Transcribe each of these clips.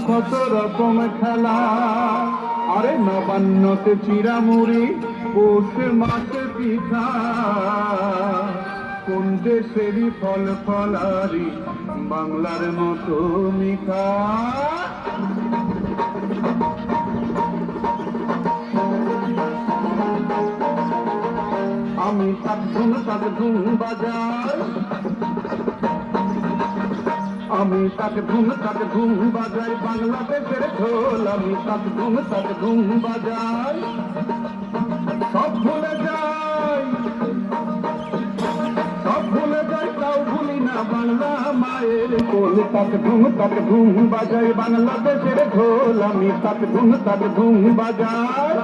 কত রকম খেলা, আরে নবান্নতে চিরামুড়ি, পৌষ মাসে পিঠা, কোন দেশেরই ফল ফলারি বাংলার মতো মিঠা। আমি তাক ধুম বাজাই, আমি তাক ধুম বাজাই বাংলাদেশের ঢোল, আমি তাক ধুম বাজাই। সব ভুলে যাই, সব ভুলে যাই, তাও ভুলি না বাংলা মায়ের কোল। তাক ধুম বাজাই বাংলাদেশের ঢোল, আমি তাক ধুম বাজাই।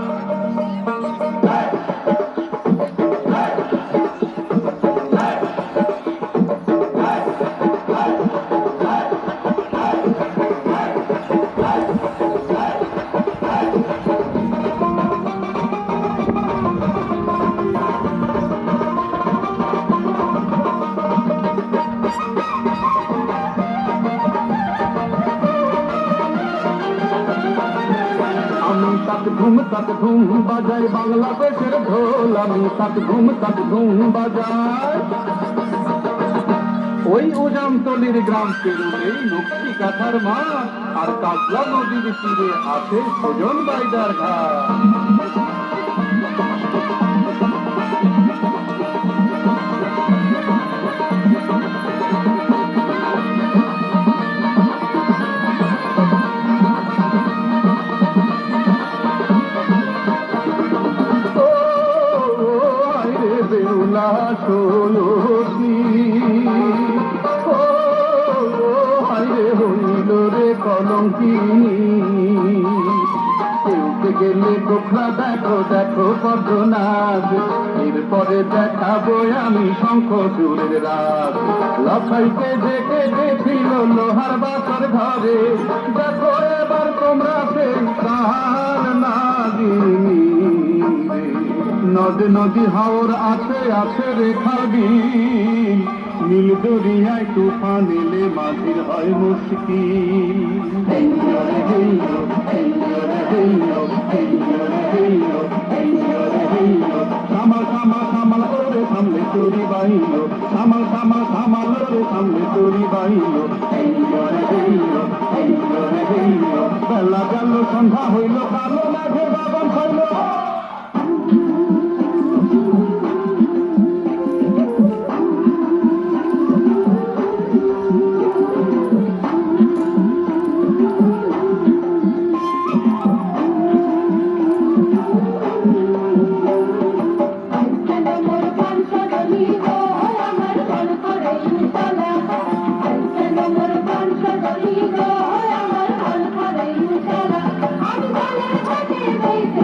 তাক ধুম বাজাই বাংলাদেশের ঢোল, আমি তাক ধুম বাজাই। ওই উজামতলির গ্রাম পেরুলেই নকশি কাঁথার মাঠ, আর কাতলা নদীর তীরে আছে সুজন বাইদার ঘাট। হইল রে কলঙ্কিনী, কেউতে গেলে গোখরা দেখো দেখো পদ্মনাথ, এরপরে দেখাবো আমি শঙ্খ চূড়ের রাত। লখাইতে ডেকে গেছিল লোহার বাসর ঘরে, দেখো এবার তোমরা সেই কাহার নাগিনী। নদে নদী হাওর আছে আছে রেখার বিল, নীল দরিয়ায় তুফান এলে মাঝির হয় মুশকিল। সামাল সামাল সামাল করে সামলে তোরি বাইল, সামাল সামাল সামাল করে সামলে তোরি বাইল। বেলা গেল সন্ধ্যা হইল, কালো মেঘে বাগান হইল। I'm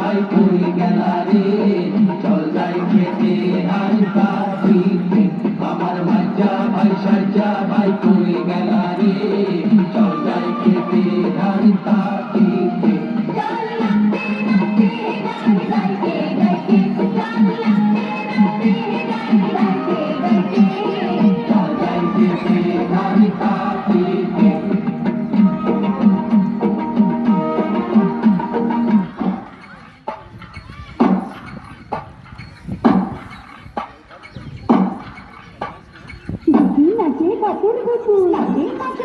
ভাই কই গেলা রে চল যাই খেতে ধান কাটিতে আমার ভাইজা ভাই সাইজা ভাই কই গেলা রে চল যাই খেতে ধান কাটিতে চল যাই খেতে ধান কাটিতে নাচে কাপড় পুতুল নাচে নাচে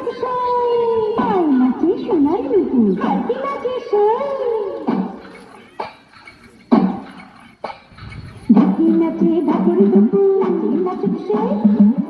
পাই নাচে সোনার পুতুল কালকে নাচে নাচে কাপড় পুতুল নাচে নাচে